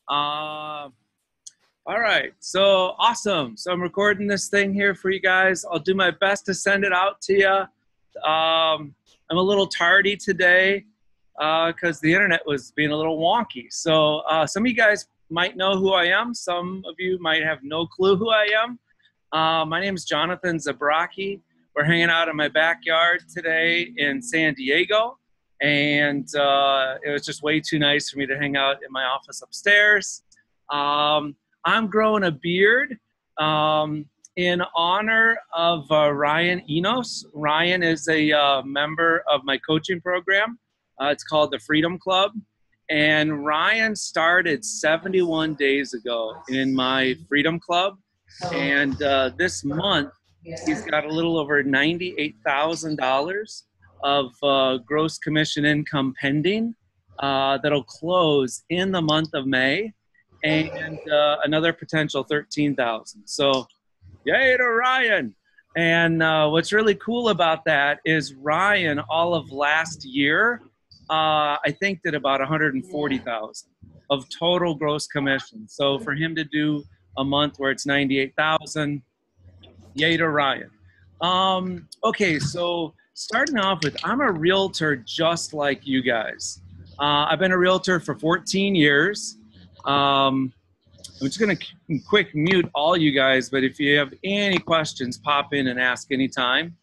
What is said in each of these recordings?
Uh, all right. So awesome. So I'm recording this thing here for you guys. I'll do my best to send it out to you. I'm a little tardy today because the internet was being a little wonky. So some of you guys might know who I am. Some of you might have no clue who I am. My name is Jonathan Zabraki. We're hanging out in my backyard today in San Diego. And it was just way too nice for me to hang out in my office upstairs. I'm growing a beard in honor of Ryan Enos. Ryan is a member of my coaching program. It's called the Freedom Club. And Ryan started 71 days ago in my Freedom Club. And this month, he's got a little over $98,000 of gross commission income pending that'll close in the month of May, and another potential 13,000. So yay to Ryan. And what's really cool about that is Ryan, all of last year, I think did about 140,000 of total gross commission. So for him to do a month where it's 98,000, yay to Ryan. Okay, so starting off with, I'm a realtor just like you guys. I've been a realtor for 14 years. I'm just going to quick mute all you guys, but if you have any questions, pop in and ask anytime.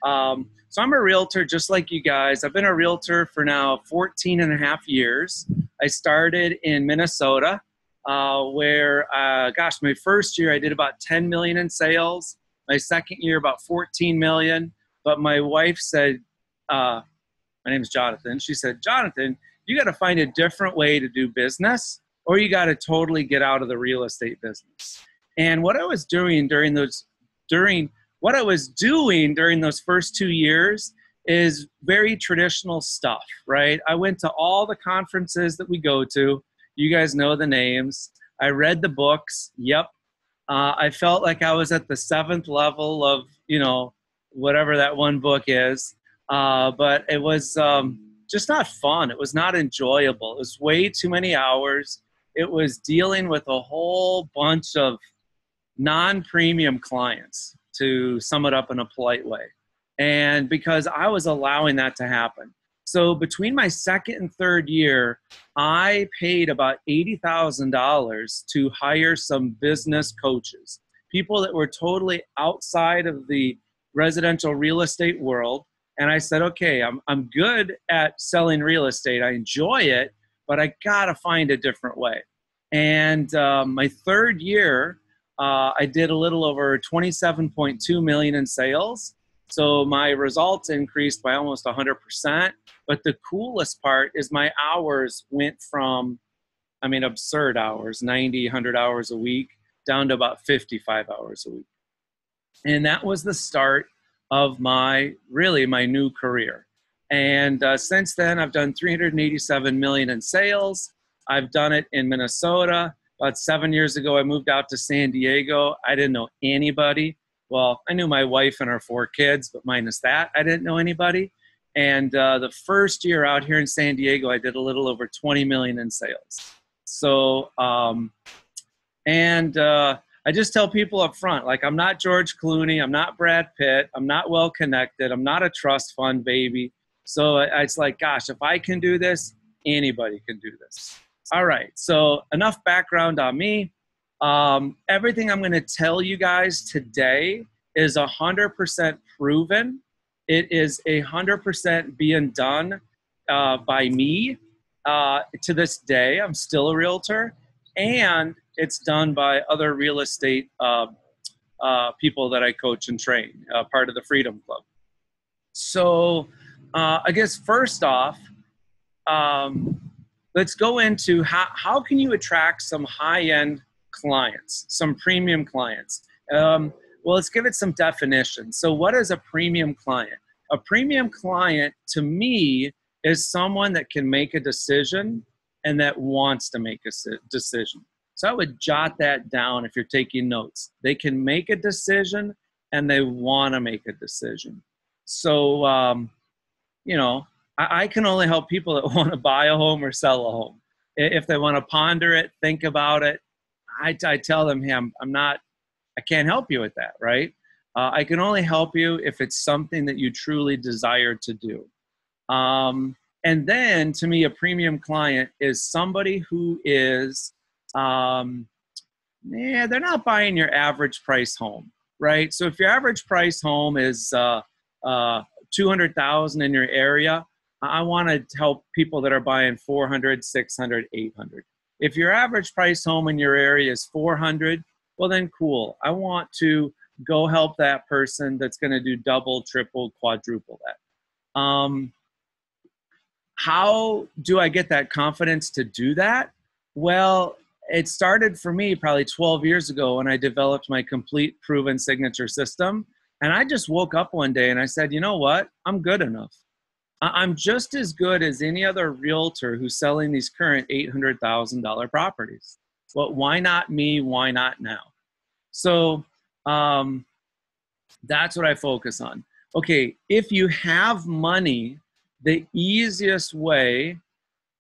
So I'm a realtor just like you guys. I've been a realtor for now 14 and a half years. I started in Minnesota, where, gosh, my first year I did about 10 million in sales. My second year, about 14 million. But my wife said, my name is Jonathan. She said, Jonathan, you got to find a different way to do business, or you got to totally get out of the real estate business. And what I was doing during those first 2 years is very traditional stuff, right? I went to all the conferences that we go to. You guys know the names. I read the books. Yep. I felt like I was at the 7th level of, whatever that one book is. But it was just not fun. It was not enjoyable. It was way too many hours. It was dealing with a whole bunch of non-premium clients, to sum it up in a polite way. And because I was allowing that to happen. So between my second and third year, I paid about $80,000 to hire some business coaches, people that were totally outside of the residential real estate world. And I said, okay, I'm good at selling real estate. I enjoy it, but I got to find a different way. And my third year, I did a little over 27.2 million in sales. So my results increased by almost 100%. But the coolest part is my hours went from, absurd hours, 90, 100 hours a week, down to about 55 hours a week. And that was the start of my new career. And since then, I've done 387 million in sales. I've done it in Minnesota. About 7 years ago, I moved out to San Diego. I didn't know anybody. Well, I knew my wife and our 4 kids, but minus that, I didn't know anybody. And the first year out here in San Diego, I did a little over 20 million in sales. So, I just tell people up front, like, I'm not George Clooney, I'm not Brad Pitt, I'm not well connected, I'm not a trust fund baby. So it's like, gosh, if I can do this, anybody can do this. All right, so enough background on me. Everything I'm going to tell you guys today is 100% proven. It is 100% being done by me. To this day, I'm still a realtor, and it's done by other real estate people that I coach and train, part of the Freedom Club. So I guess first off, let's go into how can you attract some high-end clients, some premium clients. Well, let's give it some definition. So what is a premium client? A premium client, to me, is someone that can make a decision and that wants to make a decision. So I would jot that down if you're taking notes. They can make a decision and they want to make a decision. So, I can only help people that want to buy a home or sell a home. If they want to ponder it, think about it, I tell them, hey, I can't help you with that, right? I can only help you if it's something that you truly desire to do. And then to me, a premium client is somebody who is, they're not buying your average price home, right? So if your average price home is 200,000 in your area, I want to help people that are buying 400, 600, 800. If your average price home in your area is 400, well then cool. I want to go help that person that's going to do double, triple, quadruple that. How do I get that confidence to do that? Well, it started for me probably 12 years ago when I developed my complete proven signature system. And I just woke up one day and I said, you know what? I'm good enough. I'm just as good as any other realtor who's selling these current $800,000 properties. Well, why not me? Why not now? So that's what I focus on. Okay, if you have money, the easiest way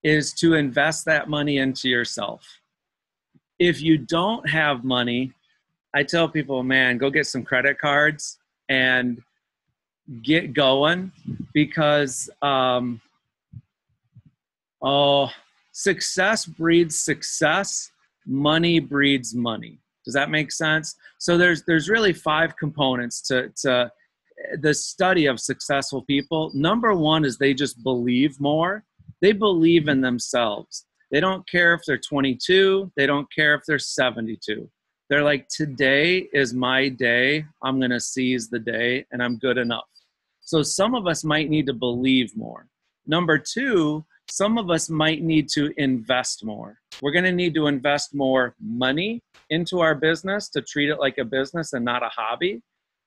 is to invest that money into yourself. If you don't have money, I tell people, man, go get some credit cards and get going, because success breeds success, money breeds money. Does that make sense? So there's really 5 components to the study of successful people. Number one is they just believe more. They believe in themselves. They don't care if they're 22. They don't care if they're 72. They're like, today is my day. I'm going to seize the day and I'm good enough. So some of us might need to believe more. Number 2, some of us might need to invest more. We're going to need to invest more money into our business to treat it like a business and not a hobby.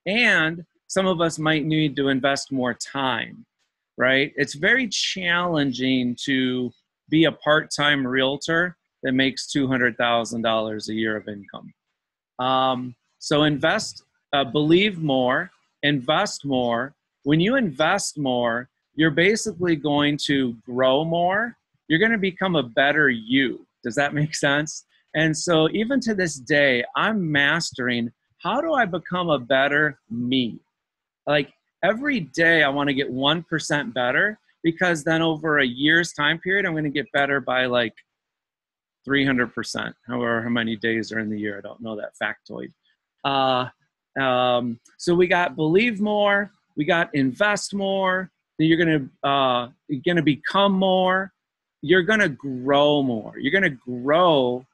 And some of us might need to invest more time, right? It's very challenging to be a part-time realtor that makes $200,000 a year of income. So invest, believe more, invest more. When you invest more, you're basically going to grow more. You're going to become a better you. Does that make sense? And so even to this day, I'm mastering, how do I become a better me? Like every day I want to get 1% better, because then over a year's time period, I'm going to get better by like 300%, however how many days are in the year. I don't know that factoid. So we got believe more, we got invest more, then you're gonna become more, you're gonna grow more. You're gonna grow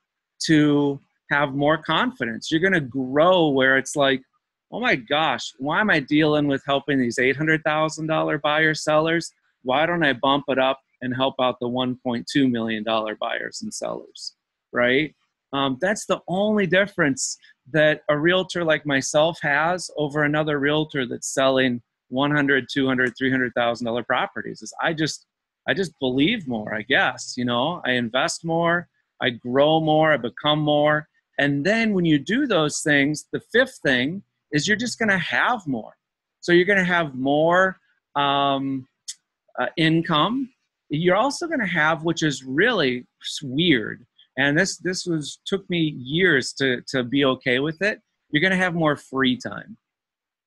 to have more confidence. You're gonna grow where it's like, oh my gosh, why am I dealing with helping these $800,000 buyers, sellers? Why don't I bump it up and help out the $1.2 million buyers and sellers, right? That's the only difference that a realtor like myself has over another realtor that's selling $100,000, $200,000, $300,000 properties. Is I just believe more, I guess. You know, I invest more, I grow more, I become more. And then when you do those things, the 5th thing is you're just going to have more. So you're going to have more income. You're also going to have, which is really weird, and this took me years to be okay with it, you're going to have more free time.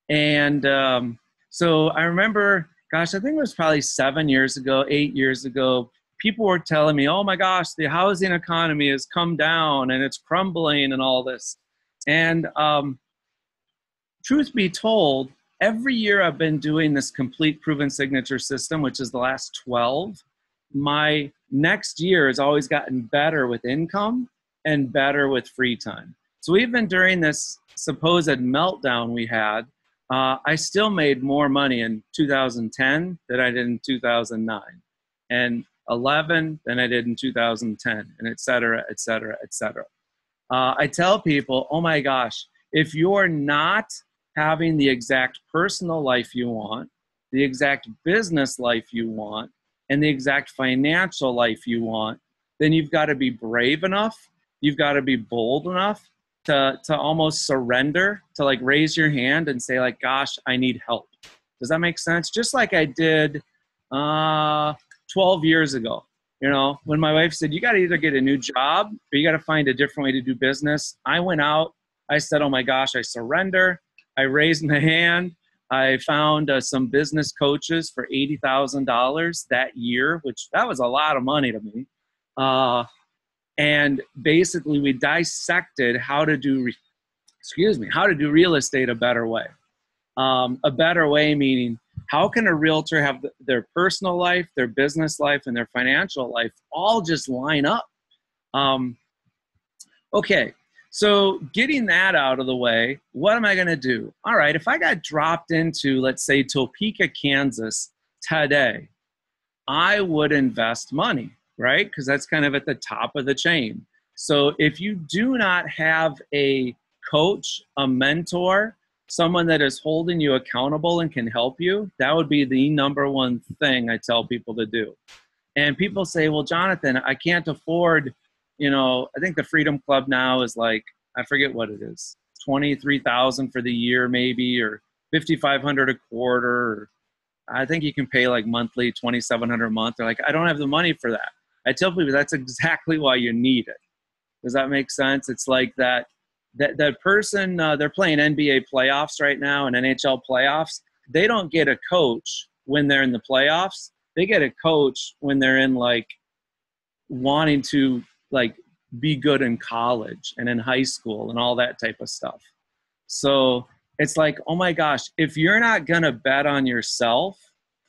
And so I remember, gosh, I think it was probably 7 years ago, 8 years ago, people were telling me, oh my gosh, the housing economy has come down and it's crumbling and all this. And truth be told, every year I've been doing this complete proven signature system, which is the last 12, my next year has always gotten better with income and better with free time. So even during this supposed meltdown we had, I still made more money in 2010 than I did in 2009, and 11 than I did in 2010, and et cetera, et cetera, et cetera. I tell people, oh my gosh, if you're not having the exact personal life you want, the exact business life you want, and the exact financial life you want, then you've got to be brave enough, you've got to be bold enough to almost surrender, to like raise your hand and say like, gosh, I need help. Does that make sense? Just like I did 12 years ago. You know, when my wife said, you got to either get a new job or you got to find a different way to do business, I went out. I said, oh my gosh, I surrender. I raised my hand. I found some business coaches for $80,000 that year, which that was a lot of money to me. And basically we dissected how to do, how to do real estate a better way. A better way meaning, how can a realtor have their personal life, their business life, and their financial life all just line up? Okay, so getting that out of the way, what am I going to do? All right, if I got dropped into, let's say, Topeka, Kansas today, I would invest money, right? Because that's kind of at the top of the chain. So if you do not have a coach, a mentor, someone that is holding you accountable and can help you, that would be the number one thing I tell people to do. And people say, well, Jonathan, I can't afford, you know, I think the Freedom Club now is like, I forget what it is, 23,000 for the year maybe, or 5,500 a quarter. Or I think you can pay like monthly 2,700 a month. They're like, I don't have the money for that. I tell people that's exactly why you need it. Does that make sense? It's like that person, they're playing NBA playoffs right now and NHL playoffs. They don't get a coach when they're in the playoffs. They get a coach when they're in like wanting to like be good in college and in high school and all that type of stuff. So it's like, oh my gosh, if you're not going to bet on yourself,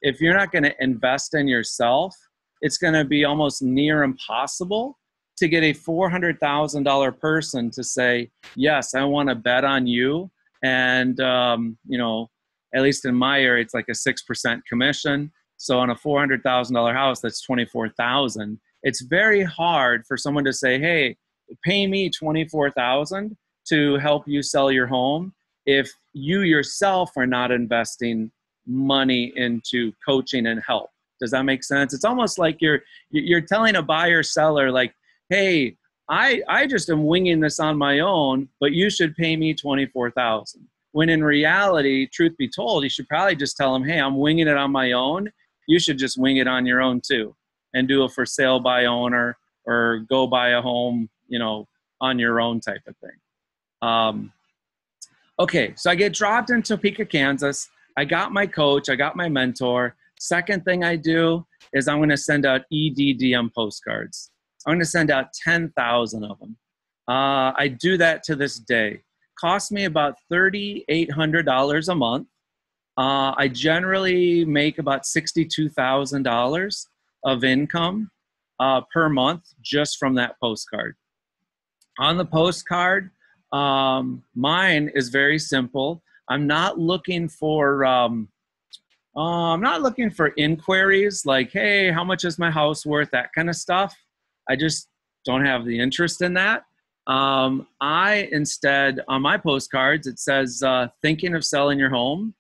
if you're not going to invest in yourself, it's going to be almost near impossible to get a $400,000 person to say, yes, I want to bet on you. And, you know, at least in my area, it's like a 6% commission. So on a $400,000 house, that's $24,000. It's very hard for someone to say, hey, pay me $24,000 to help you sell your home if you yourself are not investing money into coaching and help. Does that make sense? It's almost like you're telling a buyer seller, like, hey, I just am winging this on my own, but you should pay me $24,000. When in reality, truth be told, you should probably just tell them, hey, I'm winging it on my own. You should just wing it on your own too, and do a for sale by owner or go buy a home, you know, on your own type of thing. Okay, so I get dropped in Topeka, Kansas. I got my coach. I got my mentor. Second thing I do is I'm going to send out EDDM postcards. I'm going to send out 10,000 of them. I do that to this day. Costs me about $3,800 a month. I generally make about $62,000 of income per month just from that postcard. On the postcard, mine is very simple. I'm not looking for inquiries like, hey, how much is my house worth? That kind of stuff. I just don't have the interest in that. I instead, on my postcards, it says, thinking of selling your home,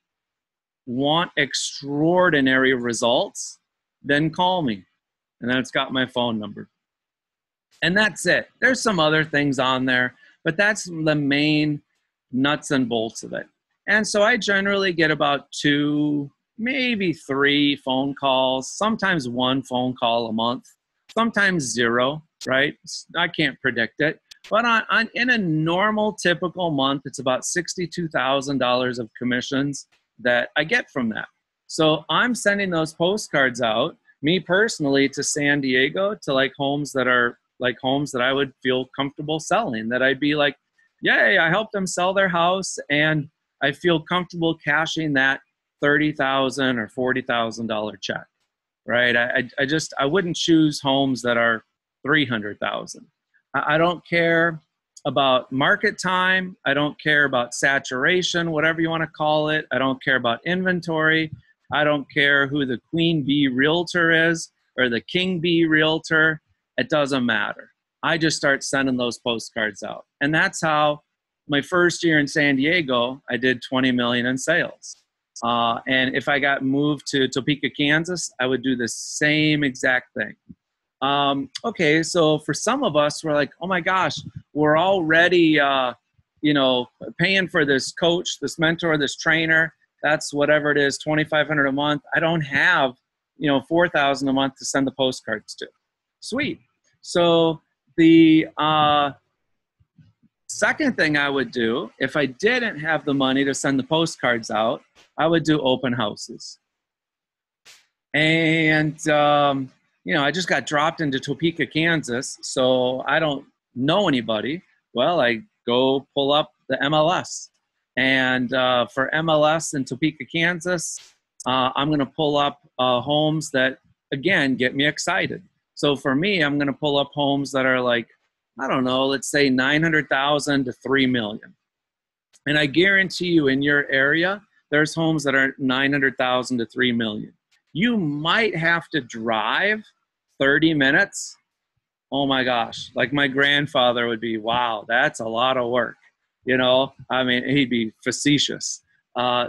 want extraordinary results, then call me. And then it's got my phone number. And that's it. There's some other things on there, but that's the main nuts and bolts of it. And so I generally get about 2, maybe 3 phone calls, sometimes 1 phone call a month, sometimes 0, right? I can't predict it. But in a normal, typical month, it's about $62,000 of commissions that I get from that. So I'm sending those postcards out, me personally, to San Diego, to like homes that are like homes that I would feel comfortable selling, that I'd be like, yay, I helped them sell their house and I feel comfortable cashing that $30,000 or $40,000 check, right? I wouldn't choose homes that are $300,000. I don't care about market time. I don't care about saturation, whatever you want to call it. I don't care about inventory. I don't care who the queen bee realtor is or the king bee realtor. It doesn't matter. I just start sending those postcards out. And that's how my first year in San Diego, I did 20 million in sales. And if I got moved to Topeka, Kansas, I would do the same exact thing. Okay, so for some of us, we're like, oh my gosh, we're already, paying for this coach, this mentor, this trainer. That's whatever it is, 2,500 a month. I don't have, $4,000 a month to send the postcards to. Sweet. So the second thing I would do, if I didn't have the money to send the postcards out, I would do open houses. And, I just got dropped into Topeka, Kansas, so I don't know anybody. Well, I go pull up the MLS. And for MLS in Topeka, Kansas, I'm going to pull up homes that, again, get me excited. So for me, I'm going to pull up homes that are like, I don't know, let's say 900,000 to 3 million. And I guarantee you in your area, there's homes that are 900,000 to 3 million. You might have to drive 30 minutes. Oh my gosh. Like my grandfather would be, wow, that's a lot of work. I mean, he'd be facetious.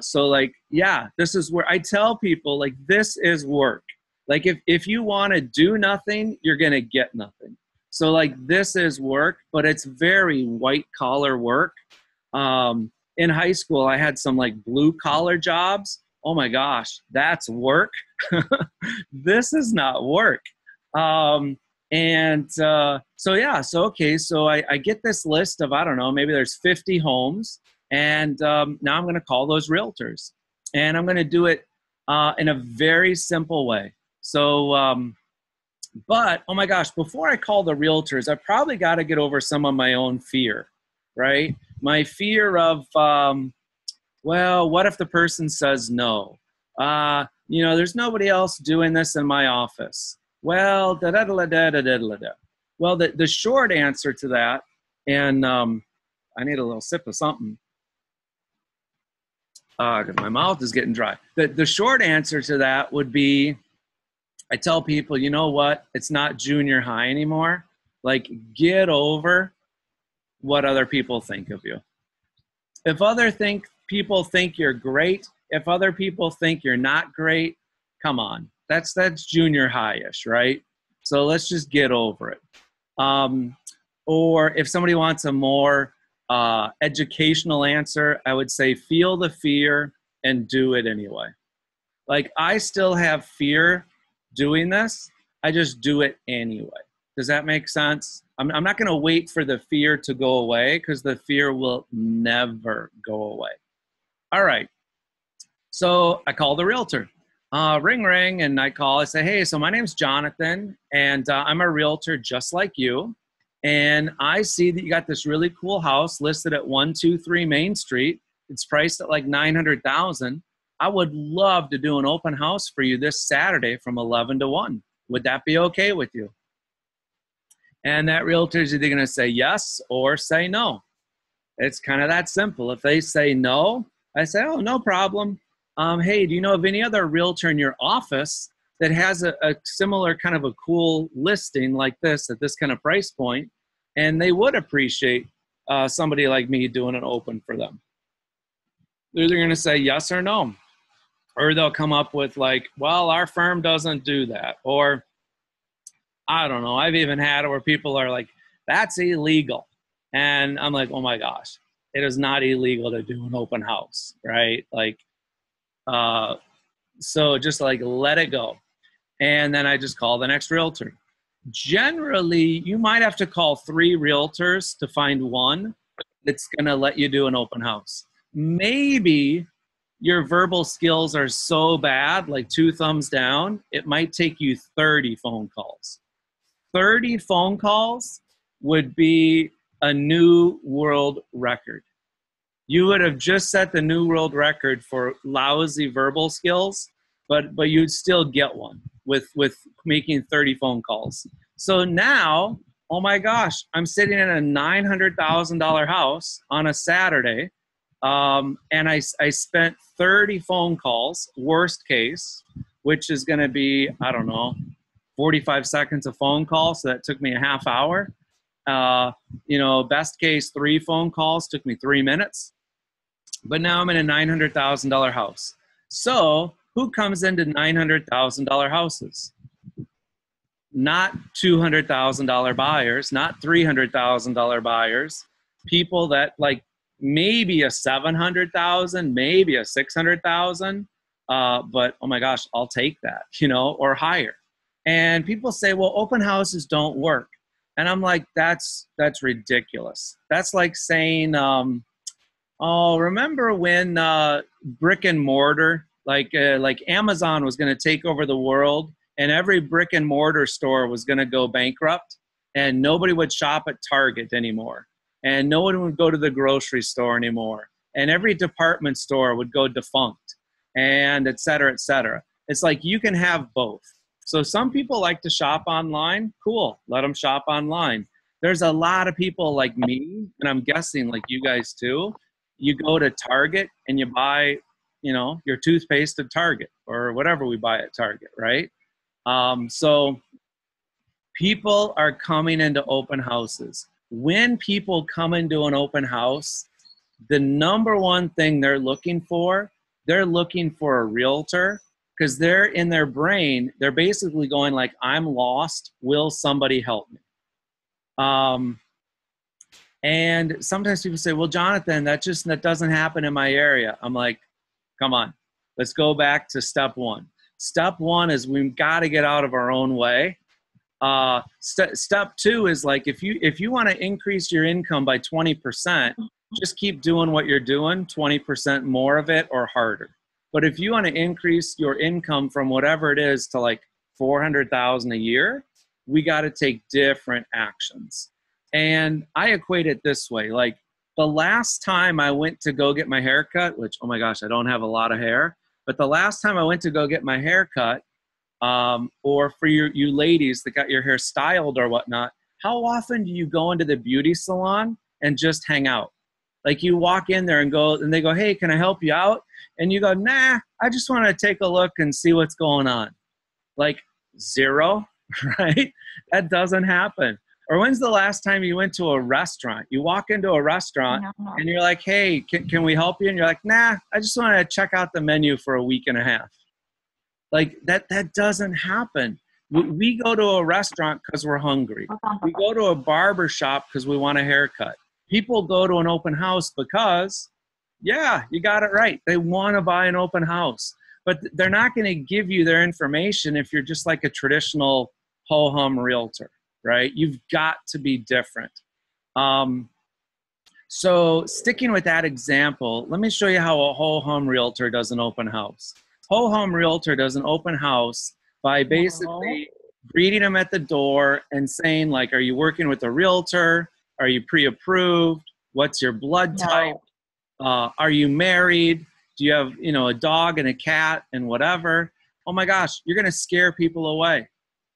So like, yeah, this is where I tell people, like, this is work. Like if you want to do nothing, you're going to get nothing. So like, this is work, but it's very white collar work. In high school, I had some like blue collar jobs. Oh my gosh, that's work. This is not work. So I get this list of, I don't know, maybe there's 50 homes. And now I'm going to call those realtors. And I'm going to do it in a very simple way. So, but, oh my gosh, before I call the realtors, I probably got to get over some of my own fear, right? My fear of, what if the person says no? There's nobody else doing this in my office. Well, Well, the short answer to that, and I need a little sip of something because my mouth is getting dry. The short answer to that would be, I tell people, you know what? It's not junior high anymore. Like, get over what other people think of you. If people think you're great, if other people think you're not great, come on. That's junior high-ish, right? So let's just get over it. Or if somebody wants a more educational answer, I would say feel the fear and do it anyway. Like, I still have fear doing this. I just do it anyway. Does that make sense? I'm not going to wait for the fear to go away because the fear will never go away. All right. So I call the realtor. Ring, ring, and I call. I say, hey, so my name's Jonathan, and I'm a realtor just like you. And I see that you got this really cool house listed at 123 Main Street. It's priced at like $900,000. I would love to do an open house for you this Saturday from 11 to 1. Would that be okay with you? And that realtor is either going to say yes or say no. It's kind of that simple. If they say no, I say, oh, no problem. Hey, do you know of any other realtor in your office that has a similar kind of a cool listing like this at this kind of price point? And they would appreciate somebody like me doing an open for them. They're either going to say yes or no. Or they'll come up with like, well, our firm doesn't do that. Or, I don't know, I've even had it where people are like, that's illegal. And I'm like, oh my gosh, it is not illegal to do an open house, right? Like, so just like let it go. And then I just call the next realtor. Generally, you might have to call 3 realtors to find one that's going to let you do an open house. Maybe your verbal skills are so bad, like 2 thumbs down, it might take you 30 phone calls. 30 phone calls would be a new world record. You would have just set the new world record for lousy verbal skills, but you'd still get one with making 30 phone calls. So now, oh my gosh, I'm sitting in a $900,000 house on a Saturday, and I spent 30 phone calls, worst case, which is going to be, I don't know, 45 seconds of phone call, so that took me a half hour. Best case, 3 phone calls took me 3 minutes. But now I'm in a $900,000 house. So who comes into $900,000 houses? Not $200,000 buyers, not $300,000 buyers. People that like maybe a $700,000, maybe a $600,000. But oh my gosh, I'll take that, or higher. And people say, well, open houses don't work. And I'm like, that's ridiculous. That's like saying, oh, remember when brick and mortar, like Amazon was going to take over the world, and every brick and mortar store was going to go bankrupt, and nobody would shop at Target anymore, and no one would go to the grocery store anymore, and every department store would go defunct, and et cetera, et cetera. It's like you can have both. So some people like to shop online. Cool, let them shop online. There's a lot of people like me, and I'm guessing like you guys too. You go to Target and you buy, you know, your toothpaste at Target or whatever we buy at Target, right? So people are coming into open houses. When people come into an open house, the number one thing they're looking for a realtor, because they're in their brain, they're basically going like, I'm lost, will somebody help me? And sometimes people say, well, Jonathan, that doesn't happen in my area. I'm like, come on, let's go back to step one. Step one is we've got to get out of our own way. Step two is like, if you want to increase your income by 20%, just keep doing what you're doing, 20% more of it or harder. But if you want to increase your income from whatever it is to like 400,000 a year, we got to take different actions. And I equate it this way. Like the last time I went to go get my hair cut, which, oh my gosh, I don't have a lot of hair, but the last time I went to go get my hair cut, or for you ladies that got your hair styled or whatnot, how often do you go into the beauty salon and just hang out? Like you walk in there and they go, hey, can I help you out? And you go, nah, I just want to take a look and see what's going on. Like zero, right? That doesn't happen. Or when's the last time you went to a restaurant? You walk into a restaurant and you're like, hey, can we help you? And you're like, nah, I just want to check out the menu for a week and a half. Like that doesn't happen. We go to a restaurant because we're hungry. We go to a barber shop because we want a haircut. People go to an open house because, yeah, you got it right. They want to buy an open house. But they're not going to give you their information if you're just like a traditional ho-hum realtor, right? You've got to be different. So sticking with that example, let me show you how a ho-hum realtor does an open house. Ho-hum realtor does an open house by basically greeting them at the door and saying like, are you working with a realtor? Are you pre-approved? What's your blood type? Are you married? Do you have, a dog and a cat and whatever? Oh my gosh, you're going to scare people away.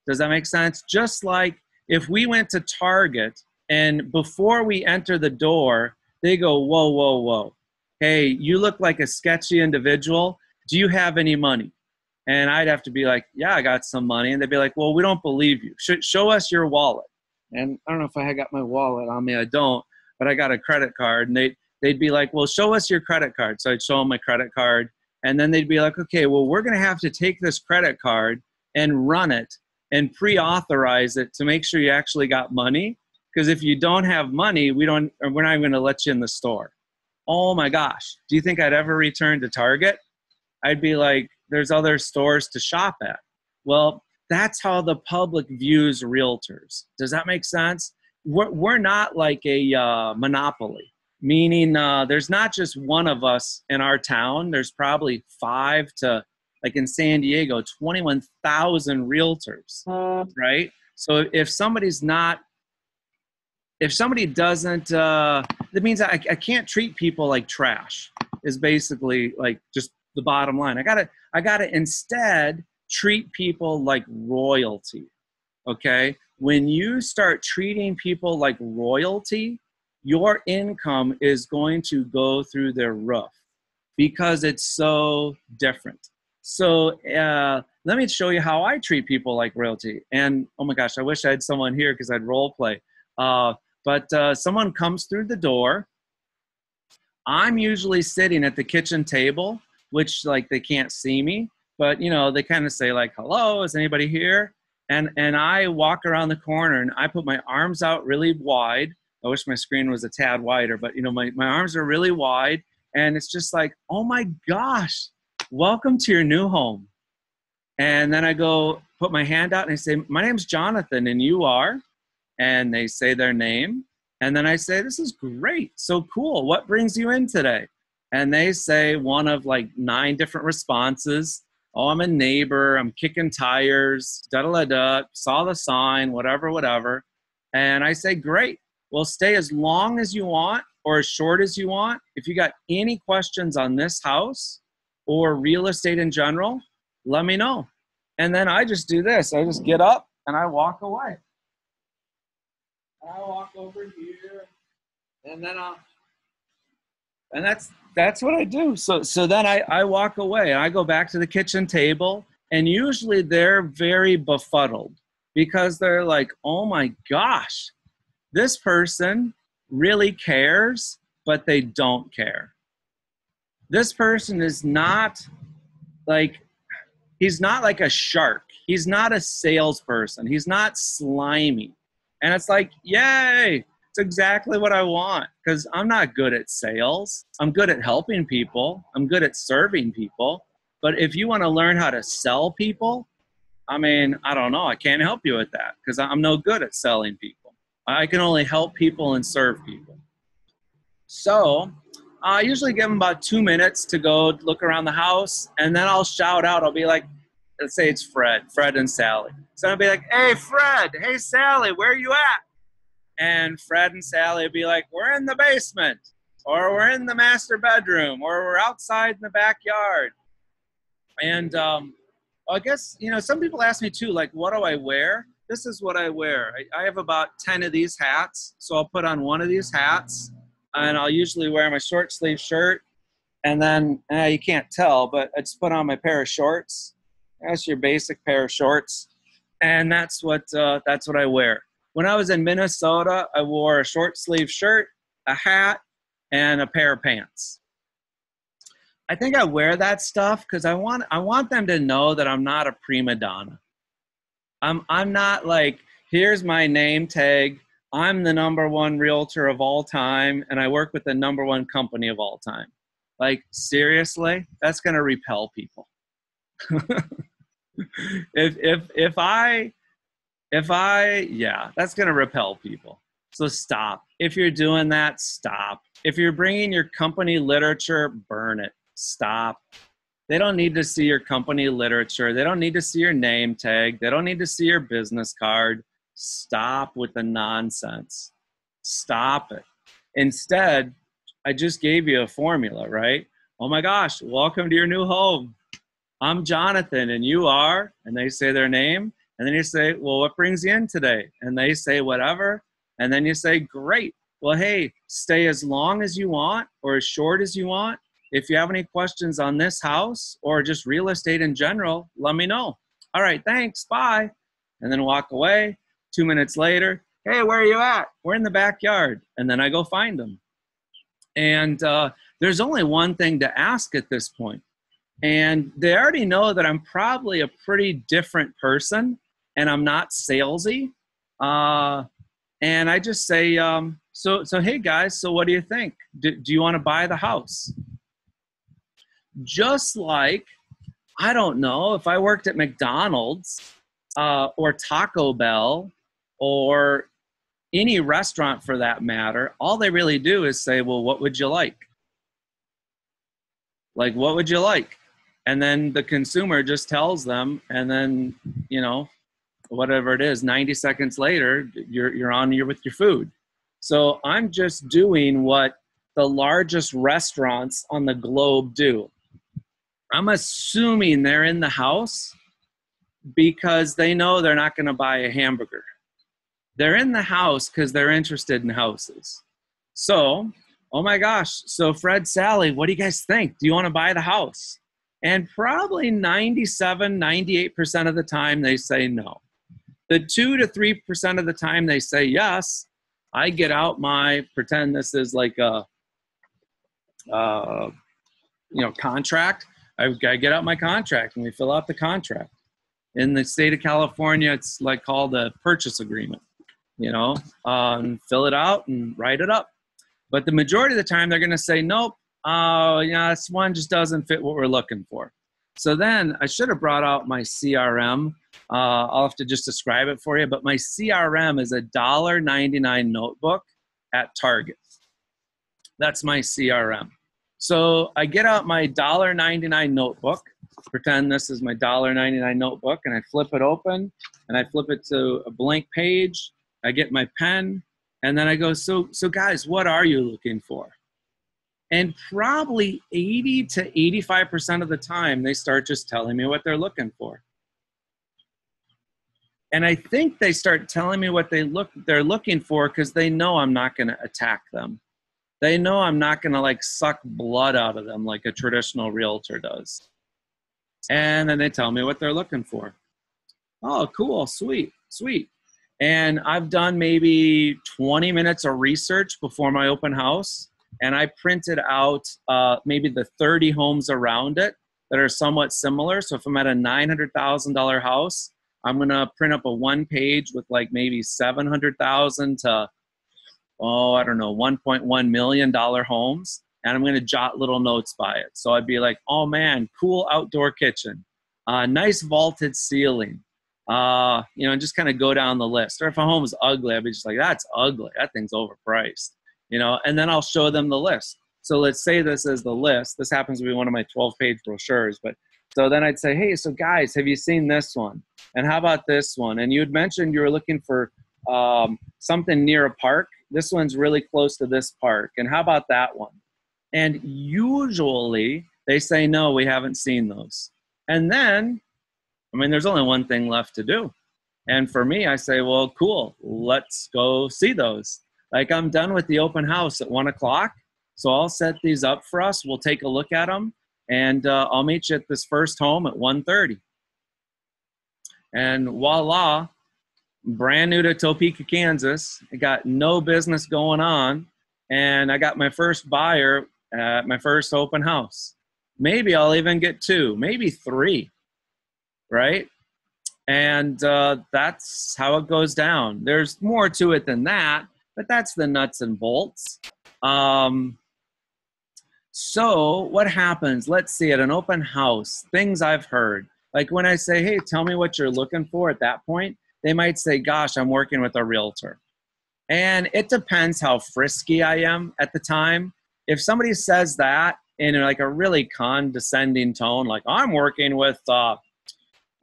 Does that make sense? Just like if we went to Target and before we enter the door, they go, whoa, whoa, whoa. Hey, you look like a sketchy individual. Do you have any money? And I'd have to be like, yeah, I got some money. And they'd be like, well, we don't believe you. Show us your wallet. And I don't know if I got my wallet on me. I don't, but I got a credit card. And they'd be like, well, show us your credit card. So I'd show them my credit card. And then they'd be like, okay, well, we're going to have to take this credit card and run it and pre-authorize it to make sure you actually got money. Because if you don't have money, we're not even going to let you in the store. Oh my gosh. Do you think I'd ever return to Target? I'd be like, there's other stores to shop at. Well, that's how the public views realtors. Does that make sense? We're not like a monopoly, meaning there's not just one of us in our town. There's probably 5 to, like in San Diego, 21,000 realtors, right? So if somebody doesn't, that means I can't treat people like trash is basically like just the bottom line. I gotta instead treat people like royalty, okay? When you start treating people like royalty, your income is going to go through the roof because it's so different. So let me show you how I treat people like royalty. And oh my gosh, I wish I had someone here because I'd role play. But someone comes through the door. I'm usually sitting at the kitchen table, which like they can't see me, but they kind of say like, hello, is anybody here? And I walk around the corner and I put my arms out really wide. I wish my screen was a tad wider, but my arms are really wide. And it's just like, oh my gosh, welcome to your new home. And then I go put my hand out and I say, my name's Jonathan and you are? And they say their name. And then I say, this is great. So cool. What brings you in today? And they say one of like 9 different responses. Oh, I'm a neighbor. I'm kicking tires. Da-da-da-da. Saw the sign, whatever, whatever. And I say, great. Well, stay as long as you want or as short as you want. If you got any questions on this house or real estate in general, let me know. And then I just do this. I just get up and I walk away. I walk over here, and then that's what I do. So then I walk away and I go back to the kitchen table, and usually they're very befuddled because they're like, oh my gosh, this person really cares, but they don't care. This person is not like, he's not like a shark. He's not a salesperson. He's not slimy. And it's like, yay, it's exactly what I want, because I'm not good at sales. I'm good at helping people. I'm good at serving people. But if you want to learn how to sell people, I mean, I don't know. I can't help you with that because I'm no good at selling people. I can only help people and serve people. So I usually give them about 2 minutes to go look around the house, and then I'll shout out. I'll be like, let's say it's Fred and Sally. So I'll be like, hey, Fred, hey, Sally, where are you at? And Fred and Sally will be like, we're in the basement, or we're in the master bedroom, or we're outside in the backyard. And I guess, you know, some people ask me too, like, what do I wear? This is what I wear. I have about 10 of these hats. So I'll put on one of these hats, and I'll usually wear my short sleeve shirt. And then, you can't tell, but I just put on my pair of shorts. That's your basic pair of shorts. And that's what I wear. When I was in Minnesota, I wore a short sleeve shirt, a hat, and a pair of pants. I think I wear that stuff because I want them to know that I'm not a prima donna. I'm not like, here's my name tag. I'm the #1 realtor of all time, and I work with the #1 company of all time. Like, seriously, that's going to repel people. if I, that's going to repel people. So stop. If you're doing that, stop. If you're bringing your company literature, burn it. Stop. They don't need to see your company literature. They don't need to see your name tag. They don't need to see your business card. Stop with the nonsense. Stop it. Instead, I just gave you a formula, right? Oh my gosh, welcome to your new home. I'm Jonathan, and you are, and they say their name, and then you say, well, what brings you in today? And they say whatever, and then you say, great. Well, hey, stay as long as you want or as short as you want. If you have any questions on this house or just real estate in general, let me know. All right, thanks, bye. And then walk away. 2 minutes later, hey, where are you at? We're in the backyard. And then I go find them. And there's only one thing to ask at this point. And they already know that I'm probably a pretty different person and I'm not salesy. And I just say, so hey guys, so what do you think? Do you want to buy the house? Just like, I don't know, if I worked at McDonald's or Taco Bell or any restaurant for that matter, all they really do is say, well, what would you like? Like, what would you like? And then the consumer just tells them, and then, you know, whatever it is, 90 seconds later, you're on with your food. So I'm just doing what the largest restaurants on the globe do. I'm assuming they're in the house because they know they're not going to buy a hamburger. They're in the house because they're interested in houses. So, oh my gosh, so Fred, Sally, what do you guys think? Do you want to buy the house? And probably 97, 98% of the time they say no. The 2 to 3% of the time they say yes. I get out my, pretend this is like a, contract. I get out my contract and we fill out the contract. In the state of California, it's like called a purchase agreement, fill it out and write it up. But the majority of the time they're going to say, nope, this one just doesn't fit what we're looking for. So then I should have brought out my CRM. I'll have to just describe it for you, but my CRM is a $1.99 notebook at Target. That's my CRM. So I get out my $1.99 notebook, pretend this is my $1.99 notebook, and I flip it open, and I flip it to a blank page. I get my pen, and then I go, so guys, what are you looking for? And probably 80 to 85% of the time, they start just telling me what they're looking for. And I think they start telling me what they're looking for because they know I'm not going to attack them. They know I'm not going to like suck blood out of them like a traditional realtor does. And then they tell me what they're looking for. Oh, cool, sweet, sweet. And I've done maybe 20 minutes of research before my open house. And I printed out maybe the 30 homes around it that are somewhat similar. So if I'm at a $900,000 house, I'm going to print up a one page with like maybe 700,000 to, I don't know, $1.1 million homes. And I'm going to jot little notes by it. So I'd be like, oh man, cool outdoor kitchen, nice vaulted ceiling, just kind of go down the list. Or if a home is ugly, I'd be just like, that's ugly. That thing's overpriced, and then I'll show them the list. So let's say this is the list. This happens to be one of my 12-page brochures, but so then I'd say, hey, so guys, have you seen this one? And how about this one? And you had mentioned you were looking for something near a park. This one's really close to this park. And how about that one? And usually they say, no, we haven't seen those. And then, there's only one thing left to do. And for me, I say, well, cool, let's go see those. Like I'm done with the open house at 1 o'clock. So I'll set these up for us. We'll take a look at them. And I'll meet you at this first home at 1:30. And voila, brand new to Topeka, Kansas. I got no business going on. And I got my first buyer at my first open house. Maybe I'll even get 2, maybe 3, right? And that's how it goes down. There's more to it than that, but that's the nuts and bolts. So what happens? Let's see, at an open house, things I've heard. Like when I say, hey, tell me what you're looking for at that point, they might say, gosh, I'm working with a realtor. And it depends how frisky I am at the time. If somebody says that in like a really condescending tone, like I'm working with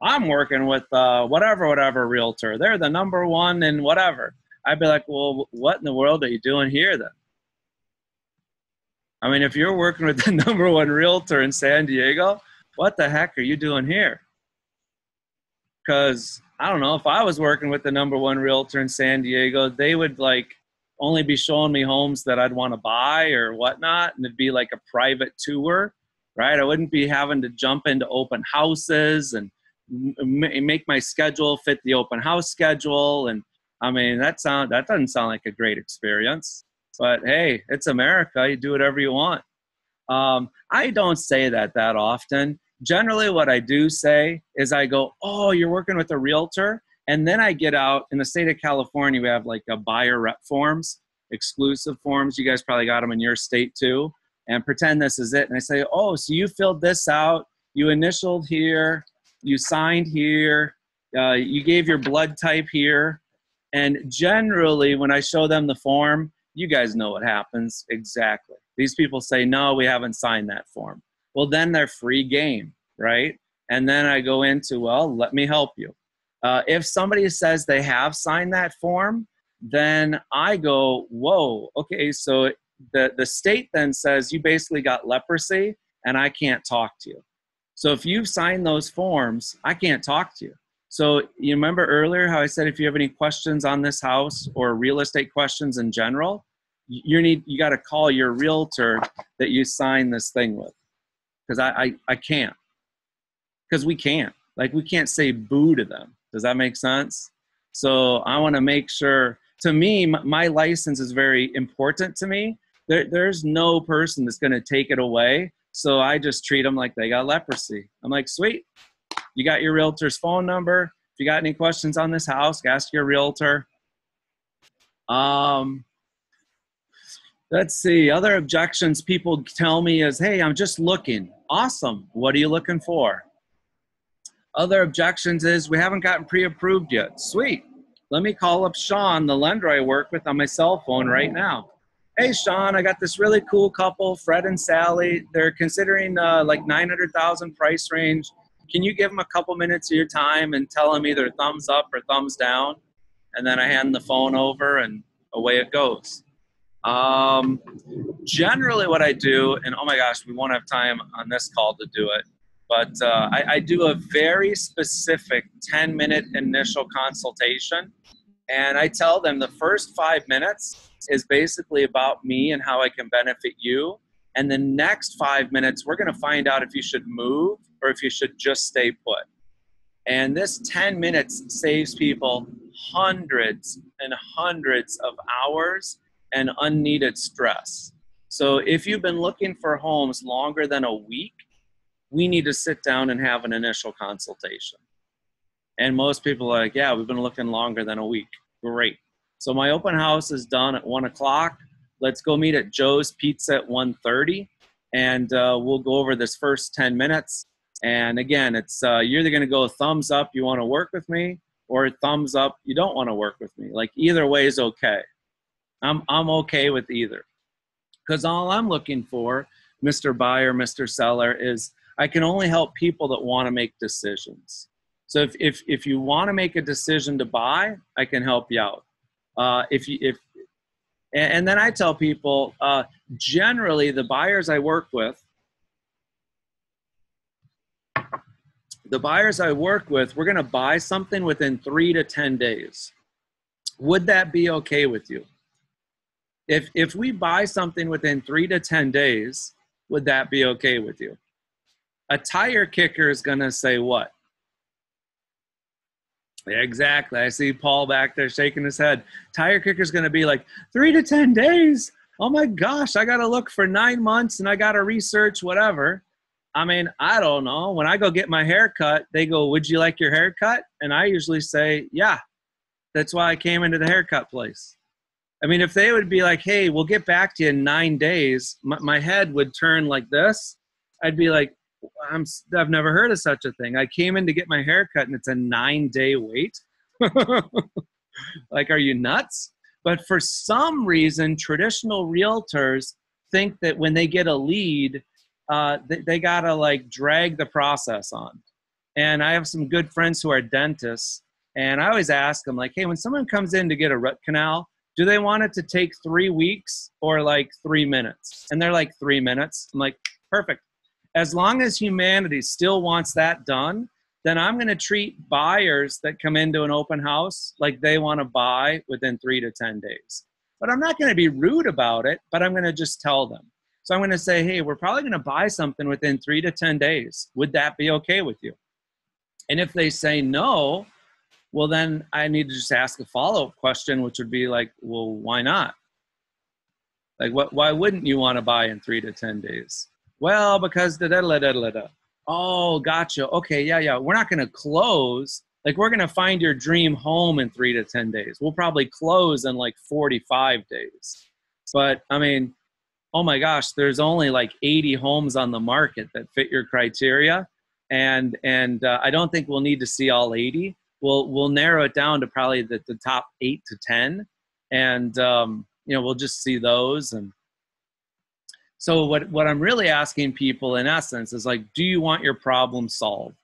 whatever realtor, they're the number one and whatever, I'd be like, well, what in the world are you doing here then? If you're working with the number one realtor in San Diego, what the heck are you doing here? Because I don't know, if I was working with the number one realtor in San Diego, they would like only be showing me homes that I'd want to buy or whatnot. And it'd be like a private tour, right? I wouldn't be having to jump into open houses and make my schedule fit the open house schedule. And that doesn't sound like a great experience. But hey, it's America. You do whatever you want. I don't say that often. Generally, what I do say is I go, oh, you're working with a realtor? And then I get out. In the state of California, we have like a buyer rep forms, exclusive forms. You guys probably got them in your state too. And pretend this is it. And I say, oh, so you filled this out. You initialed here. You signed here. You gave your blood type here. And generally, when I show them the form, you guys know what happens exactly. These people say, no, we haven't signed that form. Well, then they're free game, right? And then I go into, well, let me help you. If somebody says they have signed that form, then I go, whoa, okay, so the state then says you basically got leprosy and I can't talk to you. So if you've signed those forms, I can't talk to you. So you remember earlier how I said if you have any questions on this house or real estate questions in general, you got to call your realtor that you signed this thing with. Because I can't. Because we can't. Like we can't say boo to them. Does that make sense? So I want to make sure, to me, my license is very important to me. There's no person that's going to take it away. So I just treat them like they got leprosy. I'm like, sweet. You got your realtor's phone number. If you got any questions on this house, ask your realtor. Let's see. Other objections people tell me is, hey, I'm just looking. Awesome. What are you looking for? Other objections is we haven't gotten pre-approved yet. Sweet. Let me call up Sean, the lender I work with, on my cell phone right now. Hey, Sean, I got this really cool couple, Fred and Sally. They're considering like 900,000 price range. Can you give them a couple minutes of your time and tell them either thumbs up or thumbs down? And then I hand the phone over and away it goes. Generally what I do, and oh my gosh, we won't have time on this call to do it, but I do a very specific 10-minute initial consultation. And I tell them the first 5 minutes is basically about me and how I can benefit you. And the next 5 minutes, we're going to find out if you should move or if you should just stay put. And this 10 minutes saves people hundreds and hundreds of hours and unneeded stress. So if you've been looking for homes longer than a week, we need to sit down and have an initial consultation. And most people are like, yeah, we've been looking longer than a week. Great. So my open house is done at 1 o'clock. Let's go meet at Joe's Pizza at 1:30, and we'll go over this first 10 minutes. And again, it's you're either going to go thumbs up, you want to work with me, or thumbs up, you don't want to work with me. Like either way is okay. I'm okay with either, because all I'm looking for, Mr. Buyer, Mr. Seller, is I can only help people that want to make decisions. So if you want to make a decision to buy, I can help you out. And then I tell people, generally the buyers I work with, we're going to buy something within 3 to 10 days. Would that be okay with you? If we buy something within 3 to 10 days, would that be okay with you? A tire kicker is going to say what? Exactly. I see Paul back there shaking his head. Tire kicker is going to be like 3 to 10 days. Oh my gosh, I got to look for 9 months and I got to research whatever. I mean, I don't know. When I go get my hair cut, they go, would you like your hair cut? And I usually say, yeah, that's why I came into the haircut place. I mean, if they would be like, hey, we'll get back to you in 9 days, my head would turn like this. I'd be like, I've never heard of such a thing. I came in to get my hair cut and it's a 9-day wait. Like, are you nuts? But for some reason, traditional realtors think that when they get a lead, they gotta like drag the process on. And I have some good friends who are dentists, and I always ask them like, hey, when someone comes in to get a root canal, do they want it to take 3 weeks or like 3 minutes? And they're like 3 minutes. I'm like, perfect. As long as humanity still wants that done, then I'm going to treat buyers that come into an open house like they want to buy within 3 to 10 days. But I'm not going to be rude about it, but I'm going to just tell them. So I'm going to say, hey, we're probably going to buy something within 3 to 10 days. Would that be okay with you? And if they say no, well, then I need to just ask a follow-up question, which would be like, well, why not? Like, why wouldn't you want to buy in 3 to 10 days? Well, because da-da-da-da-da-da. Oh, gotcha. Okay, yeah. We're not going to close. Like, we're going to find your dream home in 3 to 10 days. We'll probably close in like 45 days. But, I mean, oh my gosh, there's only like 80 homes on the market that fit your criteria. And I don't think we'll need to see all 80. We'll narrow it down to probably the top 8 to 10. And, we'll just see those. And so what I'm really asking people in essence is like, do you want your problem solved?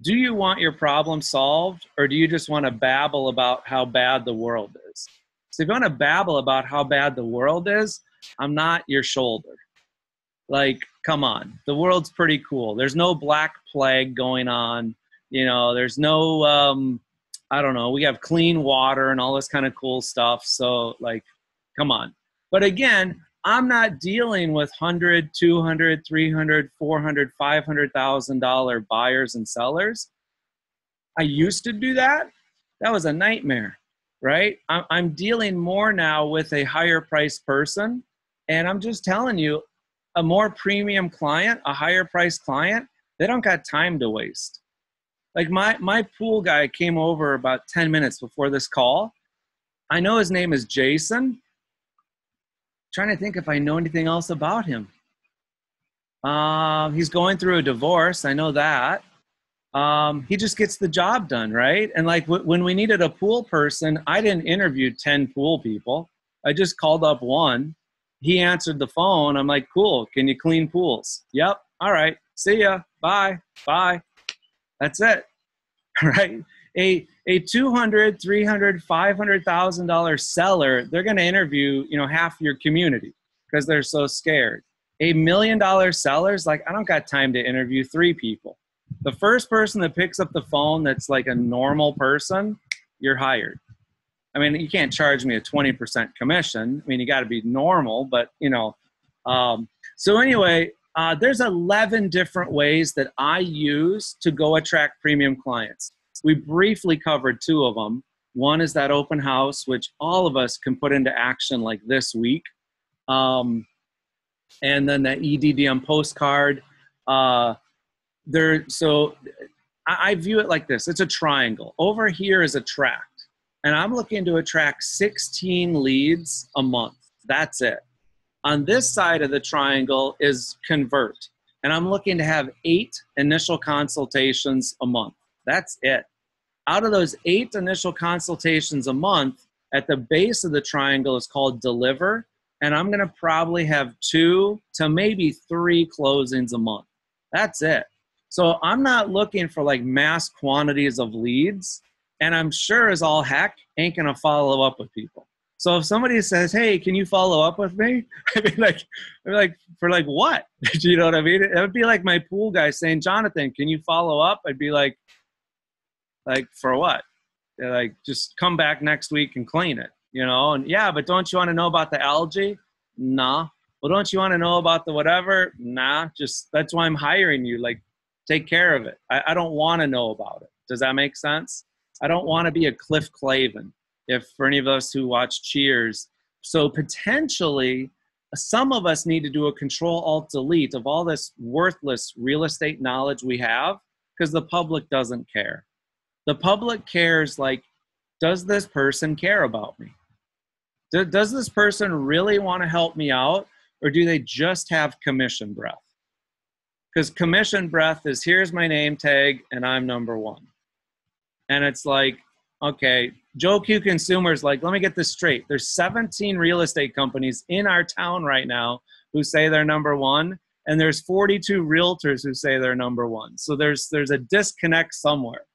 Do you want your problem solved, or do you just want to babble about how bad the world is? So if you want to babble about how bad the world is, I'm not your shoulder. Like, come on, the world's pretty cool. There's no Black Plague going on. There's no, I don't know, we have clean water and all this kind of cool stuff. So like, come on. But again, I'm not dealing with $100, $200, $300, $400, $500,000 buyers and sellers. I used to do that. That was a nightmare, right? I'm dealing more now with a higher priced person. And I'm just telling you, a more premium client, a higher priced client, they don't got time to waste. Like my pool guy came over about 10 minutes before this call. I know his name is Jason. Trying to think if I know anything else about him. He's going through a divorce. I know that. he just gets the job done, right? And like when we needed a pool person, I didn't interview 10 pool people. I just called up one. He answered the phone. I'm like, cool, can you clean pools? Yep. All right. See ya. Bye. Bye. That's it. Right? A $200,000, $300,000, $500,000 seller, they're going to interview, half your community because they're so scared. $1 million sellers, like, I don't got time to interview 3 people. The first person that picks up the phone that's like a normal person, you're hired. I mean, you can't charge me a 20% commission. I mean, you got to be normal, but so anyway, there's 11 different ways that I use to go attract premium clients. We briefly covered 2 of them. One is that open house, which all of us can put into action like this week. And then that EDDM postcard. So I view it like this. It's a triangle. Over here is a tract. And I'm looking to attract 16 leads a month. That's it. On this side of the triangle is convert. And I'm looking to have 8 initial consultations a month. That's it. Out of those 8 initial consultations a month, at the base of the triangle is called deliver. And I'm going to probably have 2 to maybe 3 closings a month. That's it. So I'm not looking for like mass quantities of leads. And I'm sure as all heck ain't going to follow up with people. So if somebody says, hey, can you follow up with me? I'd be like, for like what? You know what I mean? It would be like my pool guy saying, Jonathan, can you follow up? I'd be like for what? They're like, just come back next week and clean it, And yeah, but don't you want to know about the algae? Nah. Well, don't you want to know about the whatever? Nah. Just that's why I'm hiring you. Like, take care of it. I don't want to know about it. Does that make sense? I don't want to be a Cliff Clavin. If for any of us who watch Cheers. So potentially, some of us need to do a Control-Alt-Delete of all this worthless real estate knowledge we have because the public doesn't care. The public cares like, does this person care about me? Does this person really want to help me out, or do they just have commission breath? Because commission breath is, here's my name tag, and I'm number 1. And it's like, okay, Joe Q Consumer's like, let me get this straight. There's 17 real estate companies in our town right now who say they're number 1, and there's 42 realtors who say they're number 1. So there's a disconnect somewhere,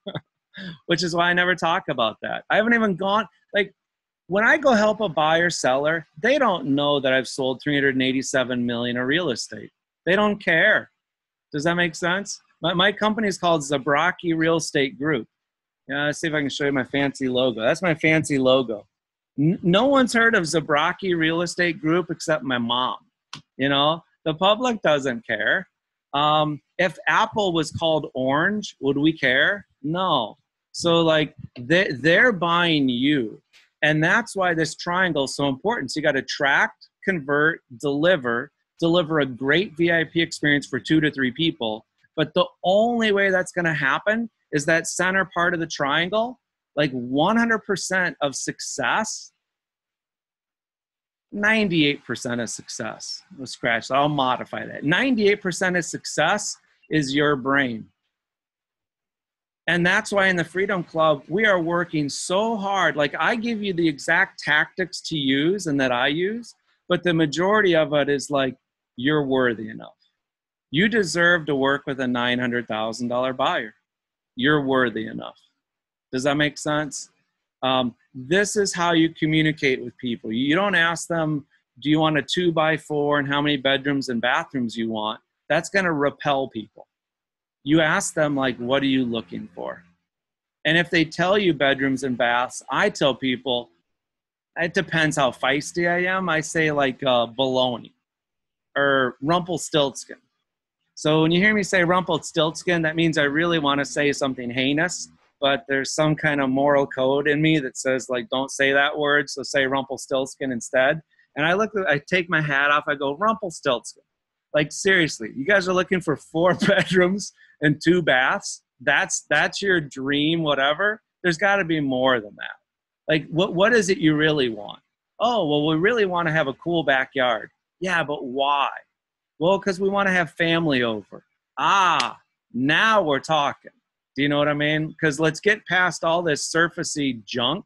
which is why I never talk about that. I haven't even gone, like, when I go help a buyer seller, they don't know that I've sold $387 million of real estate. They don't care. Does that make sense? My company is called Zabraki Real Estate Group. Let's see if I can show you my fancy logo. That's my fancy logo. No one's heard of Zabraki Real Estate Group except my mom. The public doesn't care. If Apple was called Orange, would we care? No. So like they're buying you. And that's why this triangle is so important. So you got to attract, convert, deliver a great VIP experience for 2 to 3 people. But the only way that's going to happen is that center part of the triangle, like 100% of success, 98% of success. Let's scratch that. I'll modify that. 98% of success is your brain. And that's why in the Freedom Club, we are working so hard. Like I give you the exact tactics to use and that I use, but the majority of it is like, you're worthy enough. You deserve to work with a $900,000 buyer. You're worthy enough. Does that make sense? This is how you communicate with people. You don't ask them, do you want a 2x4 and how many bedrooms and bathrooms you want? That's going to repel people. You ask them, like, what are you looking for? And if they tell you bedrooms and baths, I tell people, it depends how feisty I am. I say like baloney or Rumpelstiltskin. So when you hear me say Rumpelstiltskin, that means I really want to say something heinous, but there's some kind of moral code in me that says, like, don't say that word, so say Rumpelstiltskin instead. And I take my hat off, I go, Rumpelstiltskin. Like, seriously, you guys are looking for 4 bedrooms and 2 baths? That's your dream, whatever? There's got to be more than that. Like, what is it you really want? Oh, well, we really want to have a cool backyard. Yeah, but why? Well, because we want to have family over. Ah, now we're talking. Do you know what I mean? Because let's get past all this surfacey junk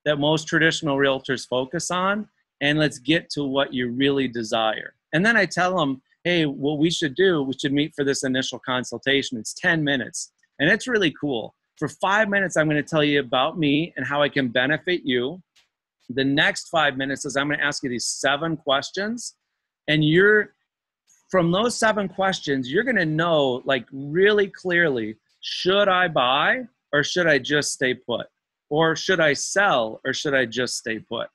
that most traditional realtors focus on, and let's get to what you really desire. And then I tell them, hey, what we should do, we should meet for this initial consultation. It's 10 minutes, and it's really cool. For 5 minutes, I'm going to tell you about me and how I can benefit you. The next 5 minutes is I'm going to ask you these 7 questions, and from those 7 questions, you're going to know, like, really clearly, should I buy or should I just stay put? Or should I sell or should I just stay put?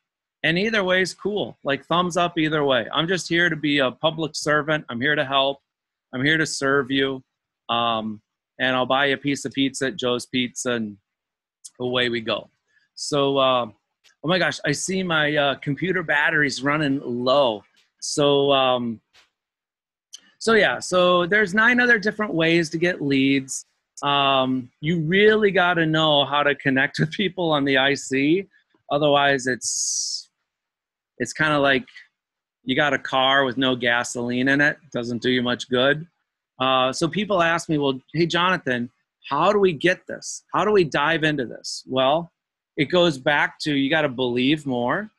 And either way is cool. Like, thumbs up either way. I'm just here to be a public servant. I'm here to help. I'm here to serve you. And I'll buy you a piece of pizza at Joe's Pizza, and away we go. So, oh my gosh, I see my computer battery's running low. So yeah, so there's 9 other different ways to get leads. You really got to know how to connect with people on the IC. Otherwise, it's kind of like you got a car with no gasoline in it. Doesn't do you much good. So people ask me, well, hey, Jonathan, how do we get this? How do we dive into this? Well, it goes back to, you got to believe more.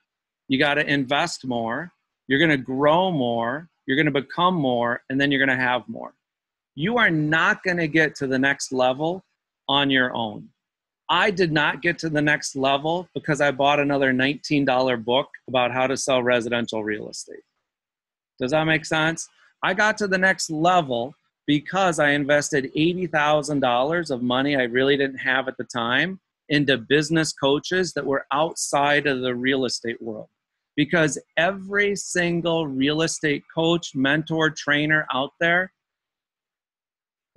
You got to invest more. You're going to grow more. You're going to become more, and then you're going to have more. You are not going to get to the next level on your own. I did not get to the next level because I bought another $19 book about how to sell residential real estate. Does that make sense? I got to the next level because I invested $80,000 of money I really didn't have at the time into business coaches that were outside of the real estate world. Because every single real estate coach, mentor, trainer out there,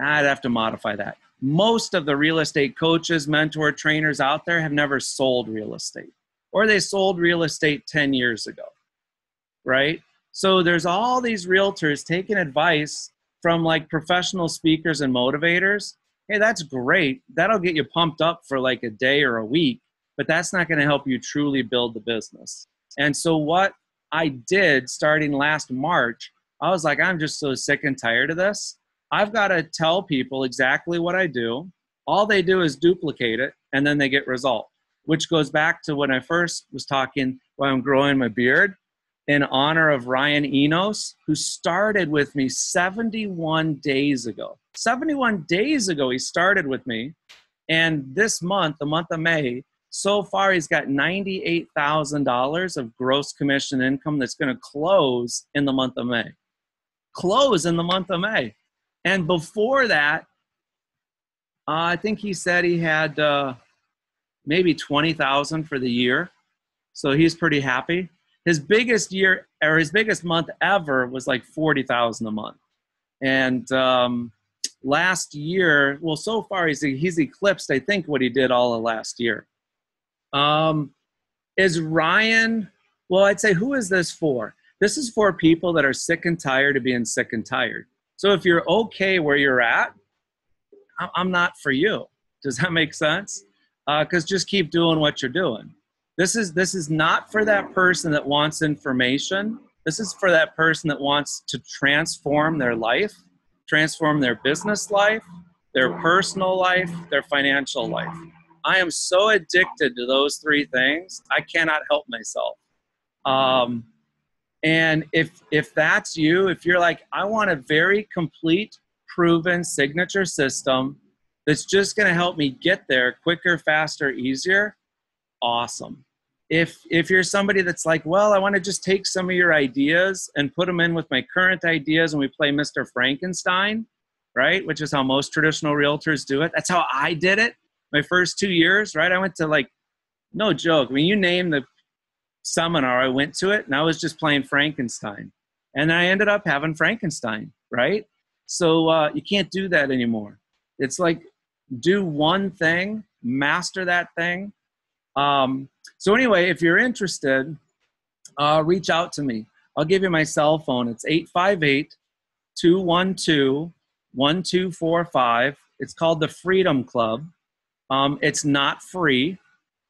I'd have to modify that. Most of the real estate coaches, mentor, trainers out there have never sold real estate, or they sold real estate 10 years ago, right? So there's all these realtors taking advice from like professional speakers and motivators. Hey, that's great. That'll get you pumped up for like a day or a week, but that's not going to help you truly build the business. And so what I did starting last March, I was like, I'm just so sick and tired of this. I've got to tell people exactly what I do. All they do is duplicate it, and then they get result, which goes back to when I first was talking while I'm growing my beard, in honor of Ryan Enos, who started with me 71 days ago. 71 days ago, he started with me. And this month, the month of May, so far he's got $98,000 of gross commission income that's going to close in the month of May. Close in the month of May. And before that, I think he said he had maybe 20,000 for the year. So he's pretty happy. His biggest year, or his biggest month ever, was like 40,000 a month. And last year, well, so far he's eclipsed, I think, what he did all of last year. Is Ryan, well, I'd say, who is this for? This is for people that are sick and tired of being sick and tired. So if you're okay where you're at, I'm not for you. Does that make sense? Because just keep doing what you're doing. This is not for that person that wants information. This is for that person that wants to transform their life, transform their business life, their personal life, their financial life. I am so addicted to those 3 things, I cannot help myself. And if that's you, if you're like, I want a very complete, proven signature system that's just going to help me get there quicker, faster, easier, awesome. If you're somebody that's like, well, I want to just take some of your ideas and put them in with my current ideas and we play Mr. Frankenstein, right? Which is how most traditional realtors do it. That's how I did it my first 2 years, right? I went to, like, no joke, I mean, you name the seminar, I went to it and I was just playing Frankenstein. And I ended up having Frankenstein, right? So you can't do that anymore. It's like, do one thing, master that thing. So anyway, if you're interested, reach out to me. I'll give you my cell phone. It's 858-212-1245. It's called the Freedom Club. It's not free.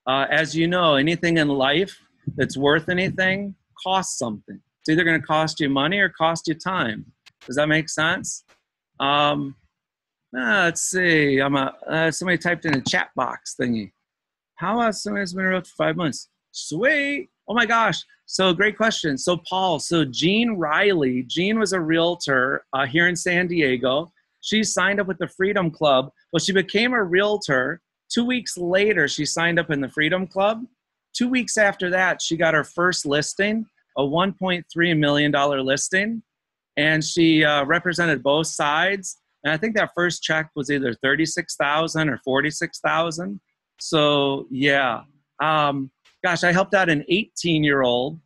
As you know, anything in life that's worth anything costs something. It's either going to cost you money or cost you time. Does that make sense? Let's see. Somebody typed in a chat box thingy. How about somebody's been around for 5 months? Sweet. Oh my gosh. So great question. So Paul, so Jean Riley, Jean was a realtor here in San Diego. She signed up with the Freedom Club. Well, she became a realtor. 2 weeks later, she signed up in the Freedom Club. 2 weeks after that, she got her first listing, a $1.3 million listing. And she represented both sides. And I think that first check was either 36,000 or 46,000. So yeah, gosh, I helped out an 18-year-old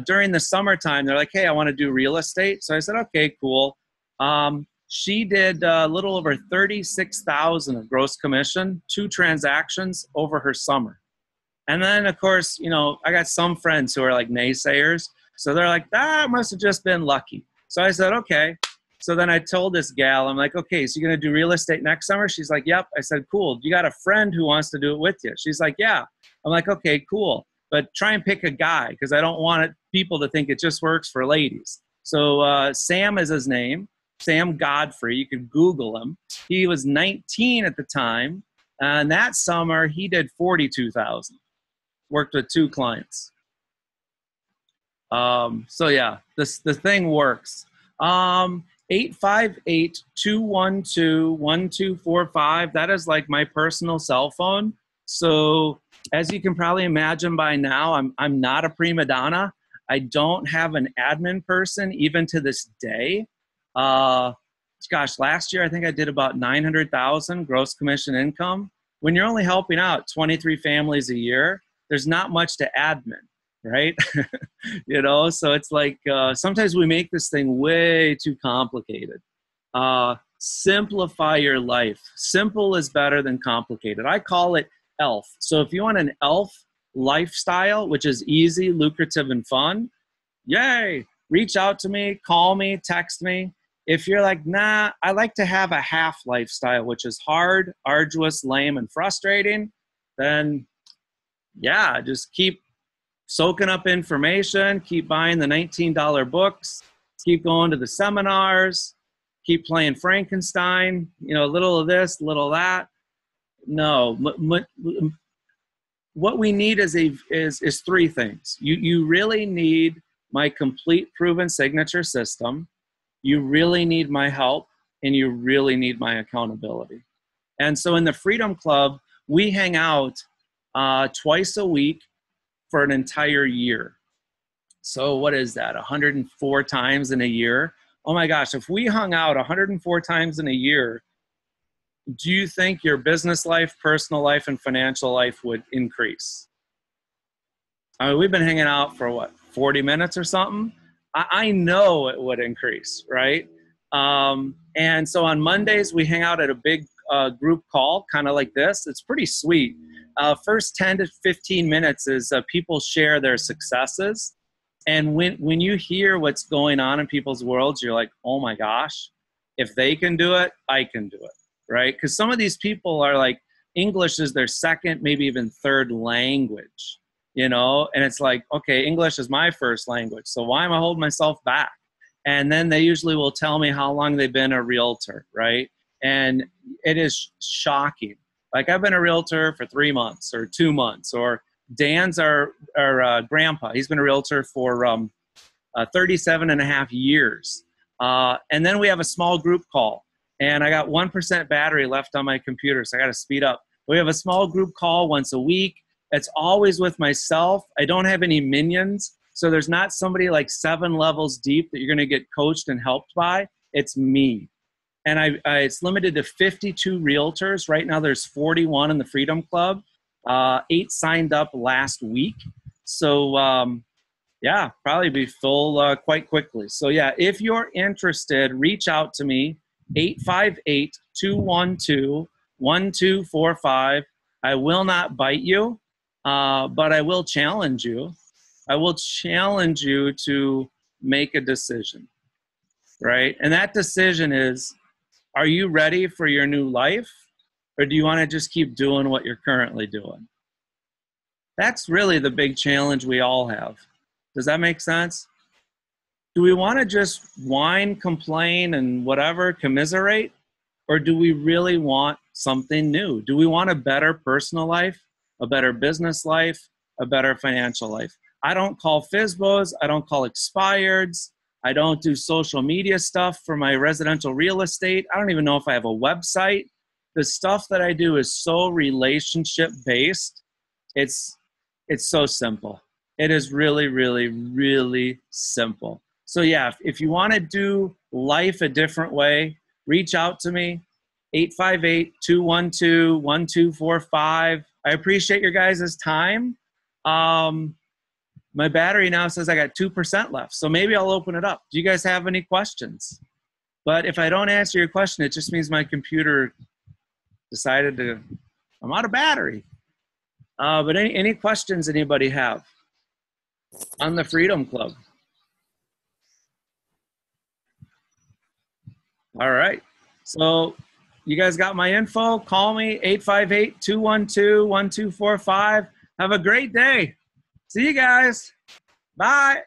during the summertime. They're like, hey, I want to do real estate. So I said, okay, cool. She did a little over 36,000 of gross commission, 2 transactions over her summer. And then, of course, you know, I got some friends who are like naysayers. So they're like, that must have just been lucky. So I said, okay. So then I told this gal, I'm like, okay, so you're going to do real estate next summer? She's like, yep. I said, cool. You got a friend who wants to do it with you? She's like, yeah. I'm like, okay, cool. But try and pick a guy because I don't want people to think it just works for ladies. So Sam is his name, Sam Godfrey. You could Google him. He was 19 at the time. And that summer, he did 42,000. Worked with 2 clients. So yeah, the thing works. 858-212-1245. That is like my personal cell phone. So as you can probably imagine by now, I'm not a prima donna. I don't have an admin person even to this day. Gosh, last year I think I did about 900,000 gross commission income. When you're only helping out 23 families a year, there's not much to admin, right? You know, so it's like sometimes we make this thing way too complicated. Simplify your life. Simple is better than complicated. I call it ELF. So if you want an ELF lifestyle, which is easy, lucrative, and fun, yay, reach out to me, call me, text me. If you're like, nah, I like to have a half lifestyle, which is hard, arduous, lame, and frustrating, then yeah, just keep soaking up information, keep buying the $19 books, keep going to the seminars, keep playing Frankenstein, you know, a little of this, a little of that. No, what we need is 3 things. You really need my complete proven signature system. You really need my help, and you really need my accountability. And so in the Freedom Club, we hang out twice a week for an entire year. So what is that, 104 times in a year? Oh my gosh, if we hung out 104 times in a year, do you think your business life, personal life, and financial life would increase? I mean, we've been hanging out for what, 40 minutes or something? I know it would increase, right? And so on Mondays, we hang out at a big group call, kind of like this. It's pretty sweet. First 10 to 15 minutes is people share their successes. And when you hear what's going on in people's worlds, you're like, oh my gosh, if they can do it, I can do it, right? Because some of these people are like, English is their second, maybe even third language, you know? And it's like, okay, English is my first language, so why am I holding myself back? And then they usually will tell me how long they've been a realtor, right? And it is shocking. Like, I've been a realtor for 3 months or 2 months, or Dan's our grandpa. He's been a realtor for 37 and a half years. And then we have a small group call, and I got 1% battery left on my computer, so I got to speed up. We have a small group call once a week. It's always with myself. I don't have any minions, so there's not somebody like 7 levels deep that you're going to get coached and helped by. It's me. And it's limited to 52 realtors. Right now there's 41 in the Freedom Club. 8 signed up last week. So yeah, probably be full quite quickly. So yeah, if you're interested, reach out to me, 858-212-1245. I will not bite you, but I will challenge you. I will challenge you to make a decision, right? And that decision is, are you ready for your new life, or do you want to just keep doing what you're currently doing? That's really the big challenge we all have. Does that make sense? Do we want to just whine, complain, and whatever, commiserate? Or do we really want something new? Do we want a better personal life, a better business life, a better financial life? I don't call FSBOs. I don't call expireds. I don't do social media stuff for my residential real estate. I don't even know if I have a website. The stuff that I do is so relationship based. It's so simple. It is really, really, really simple. So yeah, if you want to do life a different way, reach out to me, 858-212-1245. I appreciate your guys' time. My battery now says I got 2% left, so maybe I'll open it up. Do you guys have any questions? But if I don't answer your question, it just means my computer decided I'm out of battery. But any questions anybody have on the Freedom Club? All right. So you guys got my info. Call me, 858-212-1245. Have a great day. See you guys. Bye.